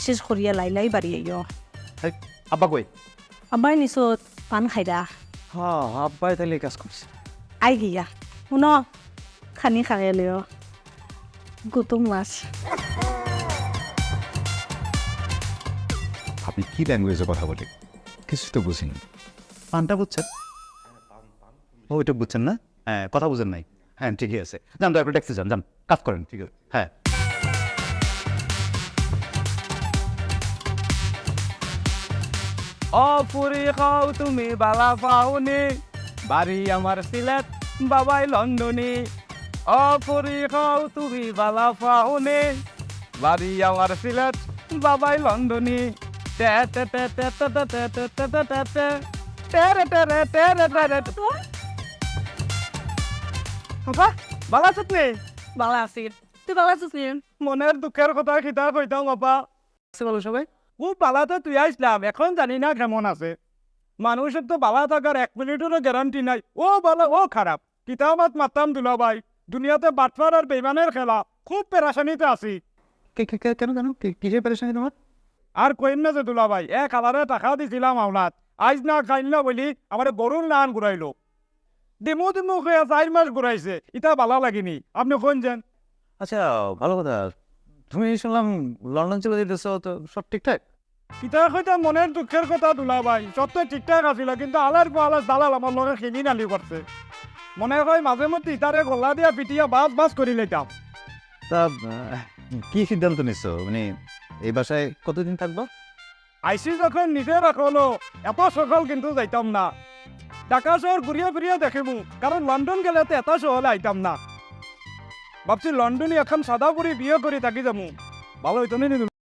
শেষ করিয়া লাইলাই বাড়ি আইও আব্বা কই আব্বাই নিচত পান খাইরা হ্যাঁ আব্বাই তাহলে এই কাজ করছে আই গিয়া শুন খানি খাই লিও গুতুম মাছ আপনি কি ল্যাঙ্গুয়েজে কথা বলে কিছু তো বুঝিনি পানটা বুঝছেন ও ওইটা বুঝছেন না হ্যাঁ কথা বুঝেন নাই হ্যাঁ ঠিকই আছে যান তো একটু ট্যাক্সি যান যান কাজ করেন ঠিক আছে হ্যাঁ অপুরি খাও তুমি বালা পাওনি বাড়ি আমার সিলেট বাবাই লন্ডনী অপুরি খাও তুমি বালা পাওনি বাড়ি আমার সিলেট বাবাই লন্ডনী টে টে টে টে টে টে টে টে টে টে টে টে টেরে টেরে টেরে টেরে বাবা বালা আছিস নে ভালো আছি তুই ভালো আছিস নি মনের দুঃখের কথা খিতা কইতাম বাবা বলো সবাই খুব বালা তো তুই আসলাম এখন জানি না কেমন আছে মানুষের তো বালা থাকার 1 মিনিটেরও গ্যারান্টি নাই ও ভালো ও খারাপ কিতাবাত মাতাম দুলা ভাই দুনিয়াতে বাটফার আর বেইমানের খেলা খুব পেরেশানিতে আছি কেন কেন কিসের পেরেশানি তোমার আর কইম না যে দুলা ভাই কালারে টাকা দিছিলাম আওলাদ আজ না খাইল না বলি আমার গরুর নান ঘুরাইলো দিমু দিমু হয়ে 4 মাস ঘুরাইছে ইটা ভালো লাগেনি আপনি কোন যান আচ্ছা ভালো কথা তুমি শুনলাম লন্ডন চলে যেতেছো তো সব ঠিকঠাক ইটা হয়তো মনের দুঃখের কথা দুলা ভাই সত্য ঠিকঠাক আছিল কিন্তু আলার পালার দালাল আমার লগে খেলি নালি করছে মনে হয় মাঝে মধ্যে ইটারে গলা দিয়া পিটিয়া বাস বাস করি লইতাম তা কি সিদ্ধান্ত নিচ্ছ মানে এই বাসায় কতদিন থাকবো আইসি যখন নিজে রাখলো এত সকাল কিন্তু যাইতাম না ঢাকা শহর ঘুরিয়া ফিরিয়া দেখিমু কারণ লন্ডন গেলে তো এত সহলে আইতাম না ভাবছি লন্ডনে এখন সাদা পরি বিয়ে করে থাকি যাবো ভালো হইতো নি